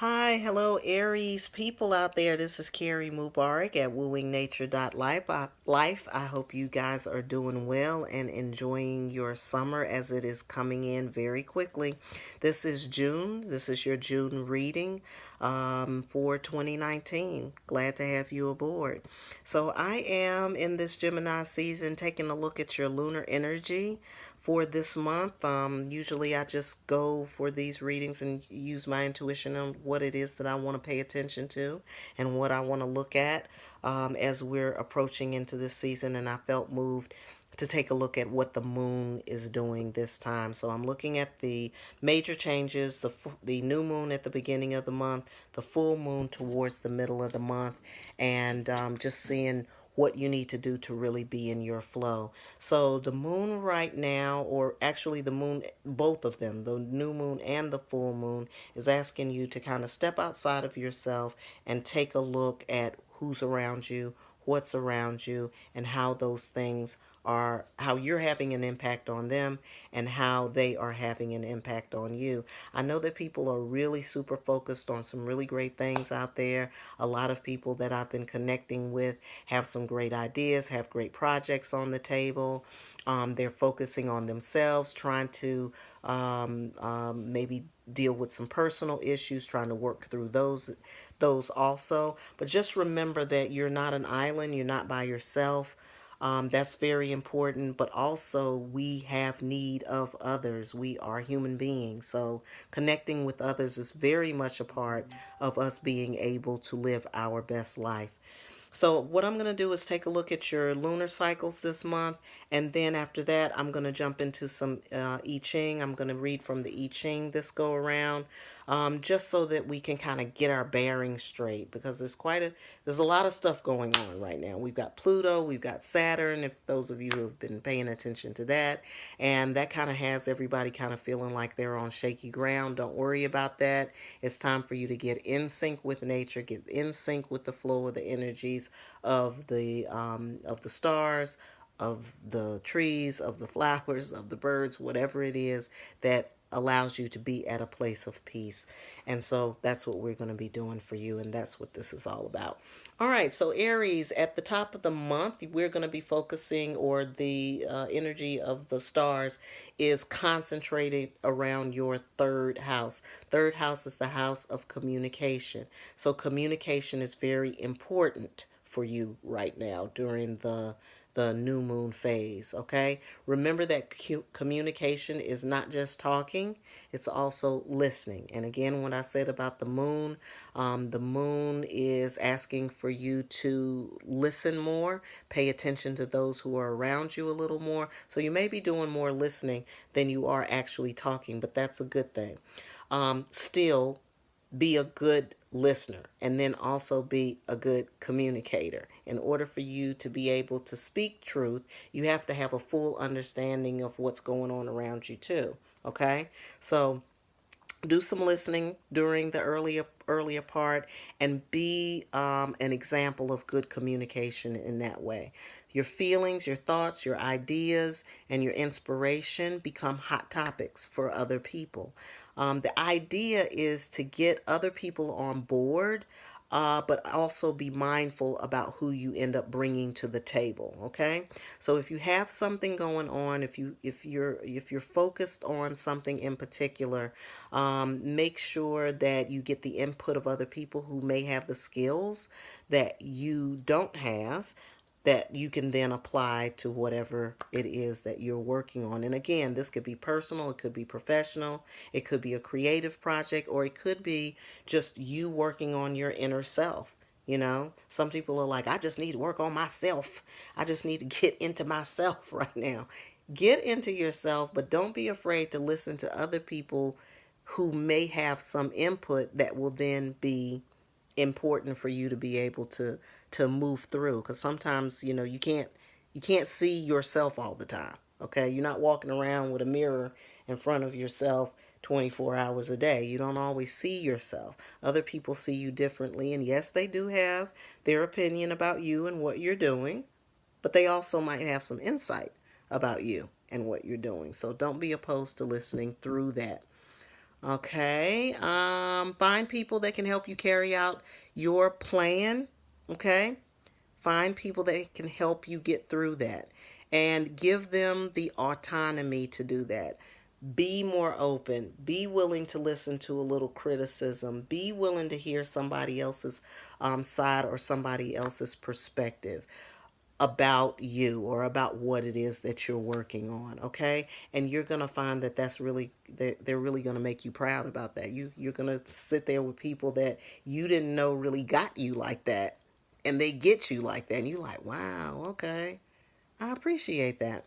Hi, hello, Aries people out there. This is Kerri Mubarak at wooingnature.life. I hope you guys are doing well and enjoying your summer as it is coming in very quickly. This is June. This is your June reading for 2019. Glad to have you aboard. So, I am in this Gemini season taking a look at your lunar energy for this month. Usually I just go for these readings and use my intuition on what it is that I want to pay attention to and what I want to look at as we're approaching into this season. And I felt moved to take a look at what the moon is doing this time. So I'm looking at the major changes, the new moon at the beginning of the month, the full moon towards the middle of the month, and just seeing what you need to do to really be in your flow. So the moon right now, or actually the moon, both of them, the new moon and the full moon, is asking you to kind of step outside of yourself and take a look at who's around you, what's around you, and how those things are, how you're having an impact on them and how they are having an impact on you. I know that people are really super focused on some really great things out there. A lot of people that I've been connecting with have some great ideas, have great projects on the table. They're focusing on themselves, trying to maybe deal with some personal issues, trying to work through those also. But just remember that you're not an island, you're not by yourself. That's very important, but also we have need of others. We are human beings, so connecting with others is very much a part of us being able to live our best life. So what I'm going to do is take a look at your lunar cycles this month, and then after that, I'm going to jump into some I Ching. I'm going to read from the I Ching this go around, just so that we can kind of get our bearings straight, because there's a lot of stuff going on right now. We've got Pluto, we've got Saturn, if those of you who have been paying attention to that, and that kind of has everybody kind of feeling like they're on shaky ground. Don't worry about that. It's time for you to get in sync with nature, get in sync with the flow of the energies of the stars, of the trees, of the flowers, of the birds, whatever it is that allows you to be at a place of peace. And so that's what we're going to be doing for you, and that's what this is all about. All right, so Aries, at the top of the month, we're going to be focusing, or the energy of the stars is concentrated around your third house. Third house is the house of communication. So communication is very important for you right now during the new moon phase. Okay, remember that communication is not just talking, it's also listening. And again, what I said about the moon is asking for you to listen more, pay attention to those who are around you a little more. So you may be doing more listening than you are actually talking, but that's a good thing. Still, be a good listener, and then also be a good communicator. In order for you to be able to speak truth, you have to have a full understanding of what's going on around you too. Okay, so do some listening during the earlier part, and be an example of good communication in that way. Your feelings, your thoughts, your ideas, and your inspiration become hot topics for other people. The idea is to get other people on board, but also be mindful about who you end up bringing to the table. Okay, so if you have something going on, if you're focused on something in particular, make sure that you get the input of other people who may have the skills that you don't have, that you can then apply to whatever it is that you're working on. And again, this could be personal, it could be professional, it could be a creative project, or it could be just you working on your inner self. You know, some people are like, I just need to work on myself. I just need to get into myself right now. Get into yourself, but don't be afraid to listen to other people who may have some input that will then be important for you to be able to move through, because sometimes you can't see yourself all the time. Okay, you're not walking around with a mirror in front of yourself 24 hours a day. You don't always see yourself. Other people see you differently, and yes, they do have their opinion about you and what you're doing, but they also might have some insight about you and what you're doing. So don't be opposed to listening through that. Okay. Find people that can help you carry out your plan. Okay. Find people that can help you get through that and give them the autonomy to do that. Be more open. Be willing to listen to a little criticism. Be willing to hear somebody else's side or somebody else's perspective about you or about what it is that you're working on. Okay, and you're gonna find that that's really they're really gonna make you proud about that. You're gonna sit there with people that you didn't know really got you like that, and they get you like that, and you're like, wow, okay, I appreciate that.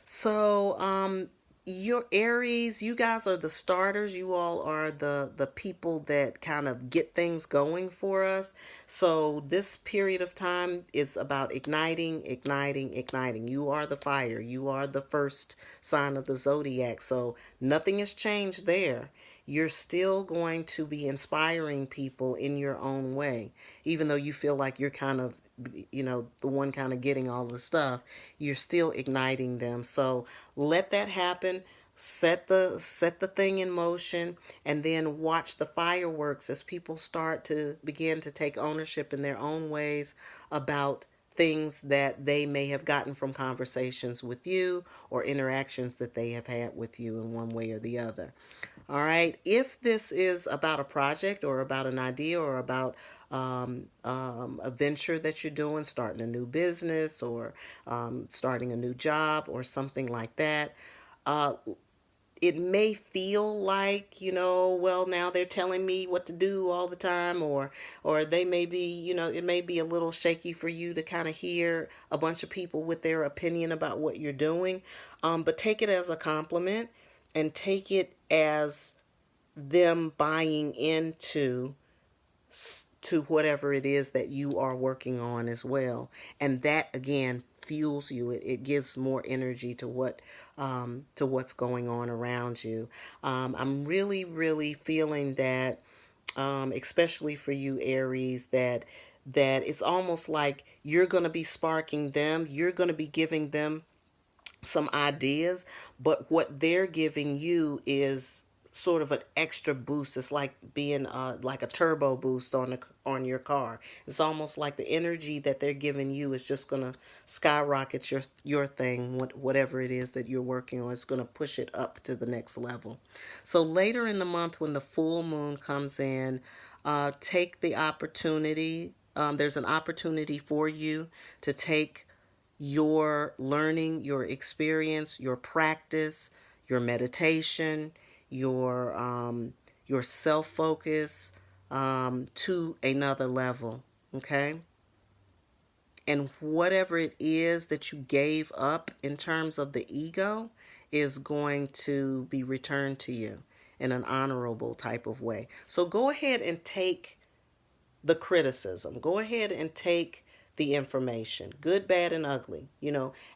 So, your Aries, you guys are the starters. You all are the people that kind of get things going for us. So this period of time is about igniting, igniting, igniting. You are the fire. You are the first sign of the zodiac. So nothing has changed there. You're still going to be inspiring people in your own way, even though you feel like you're kind of, the one kind of getting all the stuff. You're still igniting them. So let that happen. Set the thing in motion, and then watch the fireworks as people start to begin to take ownership in their own ways about things that they may have gotten from conversations with you or interactions that they have had with you in one way or the other. All right. If this is about a project or about an idea or about a venture that you're doing, starting a new business or starting a new job or something like that, uh, it may feel like, well, now they're telling me what to do all the time, or they may be, it may be a little shaky for you to kind of hear a bunch of people with their opinion about what you're doing. But take it as a compliment, and take it as them buying into to whatever it is that you are working on as well. And that again fuels you. It gives more energy to what's going on around you. I'm really, really feeling that, especially for you Aries, that it's almost like you're going to be sparking them. You're going to be giving them some ideas, but what they're giving you is sort of an extra boost. It's like being like a turbo boost on your car. It's almost like the energy that they're giving you is just gonna skyrocket your thing, whatever it is that you're working on. It's gonna push it up to the next level. So later in the month, when the full moon comes in, take the opportunity. There's an opportunity for you to take your learning, your experience, your practice, your meditation, your self focus to another level. Okay, and whatever it is that you gave up in terms of the ego is going to be returned to you in an honorable type of way. So go ahead and take the criticism. Go ahead and take the information, good, bad, and ugly.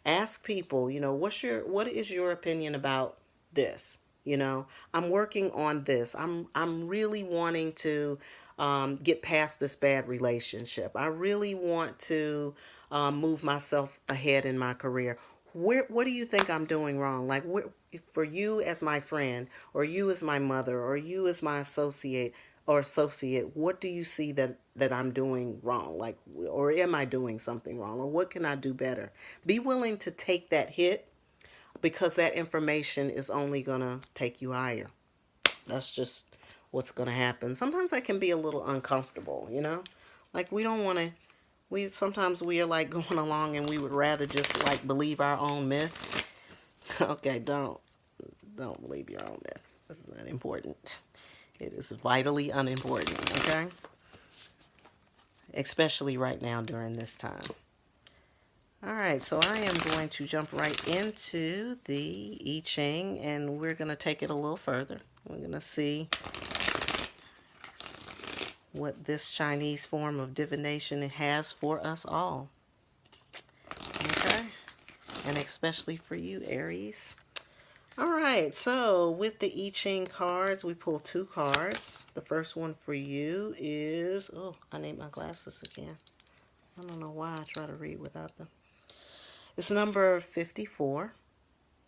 Ask people, what is your opinion about this? I'm working on this. I'm really wanting to get past this bad relationship. I really want to move myself ahead in my career. What do you think I'm doing wrong? Like, for you as my friend, or you as my mother, or you as my associate, what do you see that I'm doing wrong? Like, or am I doing something wrong? Or what can I do better? Be willing to take that hit, because that information is only going to take you higher. That's just what's going to happen. Sometimes that can be a little uncomfortable. Like, we don't want to, sometimes we are like going along and we would rather just like believe our own myth. Okay, don't believe your own myth. This is not important. It is vitally unimportant, okay? Especially right now during this time. All right, so I am going to jump right into the I Ching, and we're going to take it a little further. We're going to see what this Chinese form of divination has for us all. Okay? And especially for you, Aries. All right, so with the I Ching cards, we pull 2 cards. The first one for you is, oh, I need my glasses again. I don't know why I try to read without them. It's number 54.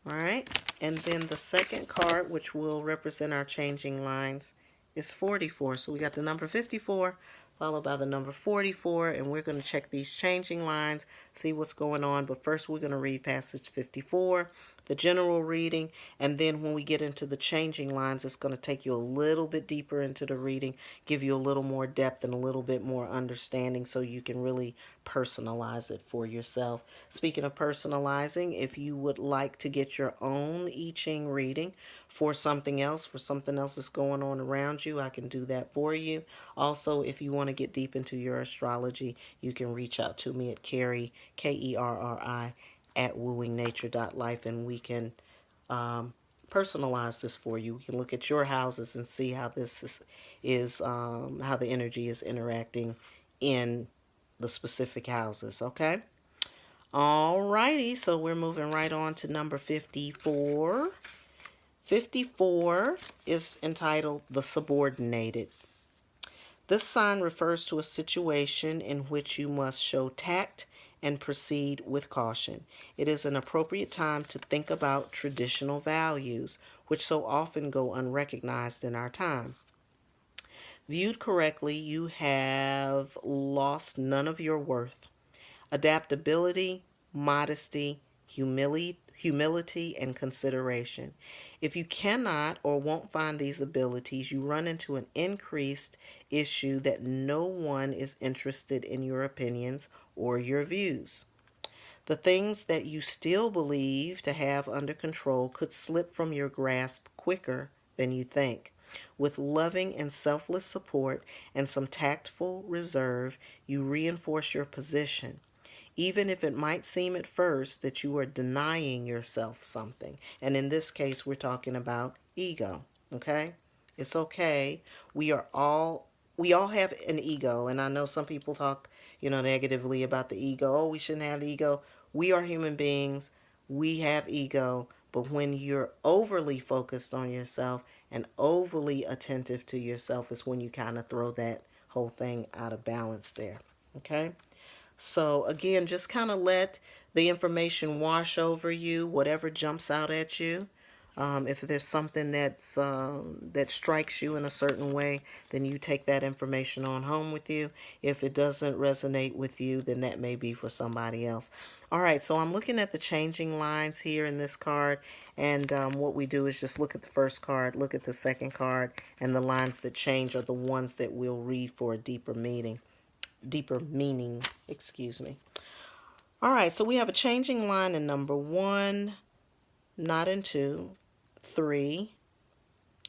All right. And then the second card, which will represent our changing lines, is 44. So we got the number 54 followed by the number 44, and we're going to check these changing lines, see what's going on. But first we're going to read passage 54, the general reading, and then when we get into the changing lines, it's going to take you a little bit deeper into the reading, give you a little more depth and a little bit more understanding so you can really personalize it for yourself. Speaking of personalizing, if you would like to get your own I Ching reading for something else, that's going on around you, I can do that for you. Also, if you want to get deep into your astrology, you can reach out to me at Kerri, Kerri, at wooingnature.life, and we can personalize this for you. We can look at your houses and see how this is how the energy is interacting in the specific houses. Okay. Alrighty, so we're moving right on to number 54. 54 is entitled The Subordinated. This sign refers to a situation in which you must show tact and proceed with caution. It is an appropriate time to think about traditional values, which so often go unrecognized in our time. Viewed correctly, you have lost none of your worth. Adaptability, modesty, humility, and consideration. If you cannot or won't find these abilities, you run into an increased issue that no one is interested in your opinions or your views. The things that you still believe to have under control could slip from your grasp quicker than you think. With loving and selfless support and some tactful reserve, you reinforce your position even if it might seem at first that you are denying yourself something. And in this case, we're talking about ego, okay? It's okay. We are all we all have an ego, and I know some people talk, negatively about the ego. Oh, we shouldn't have ego. We are human beings. We have ego, but when you're overly focused on yourself and overly attentive to yourself is when you kind of throw that whole thing out of balance there. Okay? So again, just kind of let the information wash over you, whatever jumps out at you. If there's something that strikes you in a certain way, then you take that information on home with you. If it doesn't resonate with you, then that may be for somebody else. All right, so I'm looking at the changing lines here in this card, and what we do is just look at the first card, look at the second card, and the lines that change are the ones that we'll read for a deeper meaning, excuse me. All right, so we have a changing line in number 1, not in 2, 3,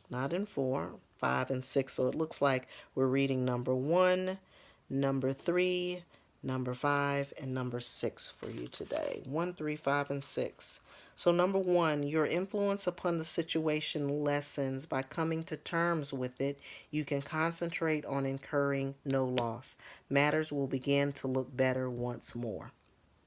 not in 4, 5, and 6. So it looks like we're reading number 1, number 3, number 5, and number 6 for you today. 1, 3, 5, and 6. So number 1, your influence upon the situation lessens by coming to terms with it. You can concentrate on incurring no loss. Matters will begin to look better once more.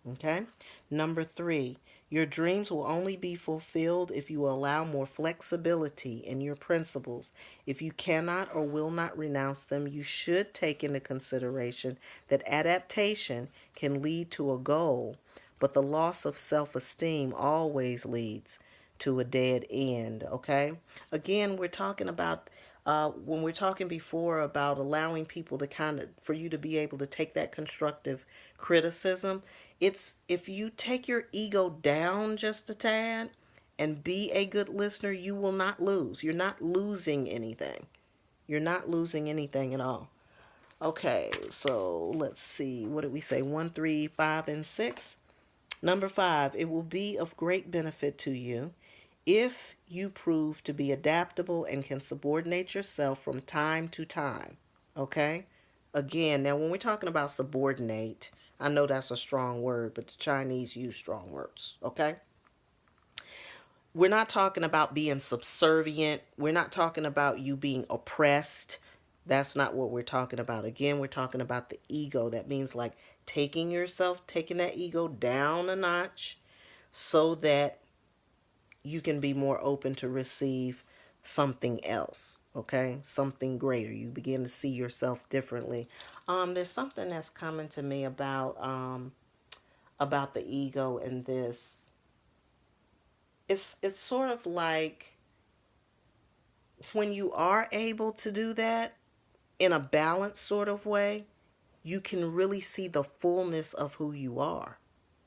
Okay? Number 3, your dreams will only be fulfilled if you allow more flexibility in your principles. If you cannot or will not renounce them, you should take into consideration that adaptation can lead to a goal, but the loss of self-esteem always leads to a dead end. Okay? Again, we're talking about when we're talking before about allowing people to for you to be able to take that constructive criticism. It's if you take your ego down just a tad and be a good listener, you will not lose. You're not losing anything. You're not losing anything at all. Okay, so let's see. What did we say? 1, 3, 5, and 6. Number 5, it will be of great benefit to you if you prove to be adaptable and can subordinate yourself from time to time. Okay? Again, now when we're talking about subordinate, I know that's a strong word, but the Chinese use strong words. Okay? We're not talking about being subservient. We're not talking about you being oppressed. That's not what we're talking about. Again, we're talking about the ego. That means like taking that ego down a notch so that you can be more open to receive something else, okay? Something greater. You begin to see yourself differently. There's something that's coming to me about the ego and this. it's sort of like when you are able to do that in a balanced sort of way, you can really see the fullness of who you are.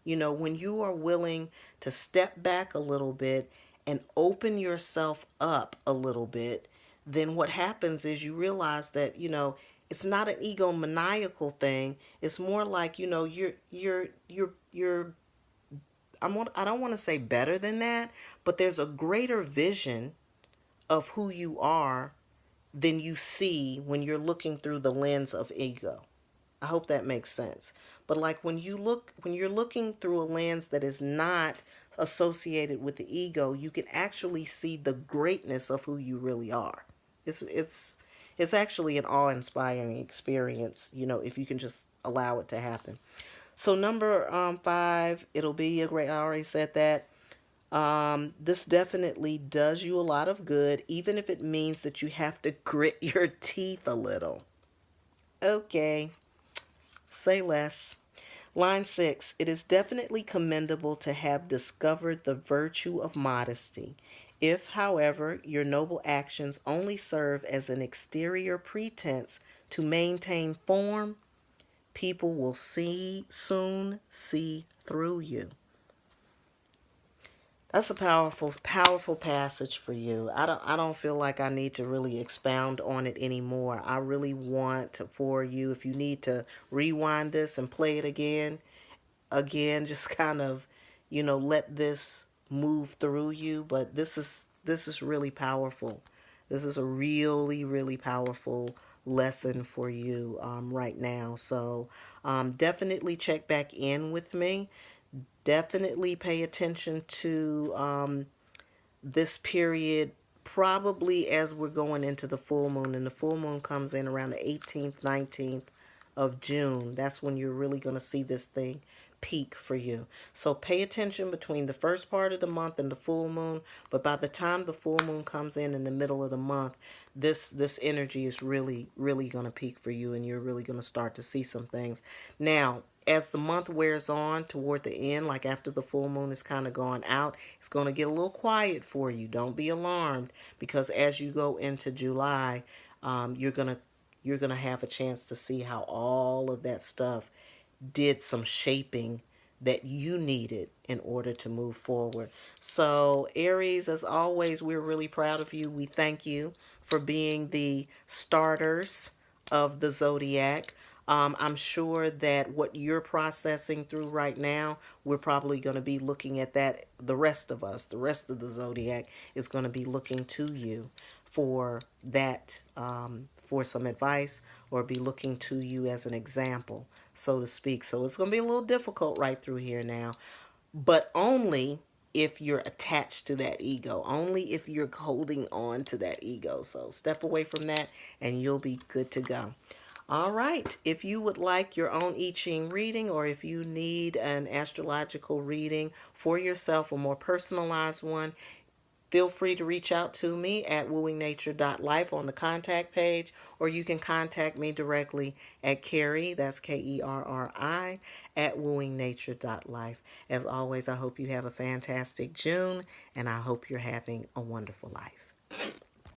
You know, when you are willing to step back a little bit and open yourself up a little bit, then what happens is you realize that, it's not an egomaniacal thing. It's more like, you're I don't want to say better than that, but there's a greater vision of who you are than you see when you're looking through the lens of ego. I hope that makes sense. But like when you're looking through a lens that is not associated with the ego, you can actually see the greatness of who you really are. It's actually an awe-inspiring experience, if you can just allow it to happen. So number 5, it'll be a great. I already said that. This definitely does you a lot of good, even if it means that you have to grit your teeth a little. Okay, say less. Line 6, it is definitely commendable to have discovered the virtue of modesty. If, however, your noble actions only serve as an exterior pretense to maintain form, people will soon see through you. That's a powerful, powerful passage for you. I don't feel like I need to really expound on it anymore. I really want for you, if you need to rewind this and play it again, just kind of, let this move through you. But this is really powerful. This is a really, really powerful lesson for you right now. So definitely check back in with me. Definitely pay attention to this period, probably as we're going into the full moon. And the full moon comes in around the 18th, 19th of June. That's when you're really going to see this thing peak for you. So pay attention between the first part of the month and the full moon. But by the time the full moon comes in the middle of the month, this energy is really, really going to peak for you, and you're really going to start to see some things. Now, as the month wears on toward the end, like after the full moon is kind of gone out, it's going to get a little quiet for you. Don't be alarmed, because as you go into July, you're gonna have a chance to see how all of that stuff did some shaping that you needed in order to move forward. So, Aries, as always, we're really proud of you. We thank you for being the starters of the zodiac. I'm sure that what you're processing through right now, we're probably going to be looking at that. The rest of us, the rest of the zodiac, is going to be looking to you for that, for some advice, or be looking to you as an example, so to speak. So it's going to be a little difficult right through here now, but only if you're attached to that ego, only if you're holding on to that ego. So step away from that and you'll be good to go. All right. If you would like your own I Ching reading, or if you need an astrological reading for yourself, a more personalized one, feel free to reach out to me at wooingnature.life on the contact page, or you can contact me directly at Kerri, that's Kerri, at wooingnature.life. As always, I hope you have a fantastic June, and I hope you're having a wonderful life.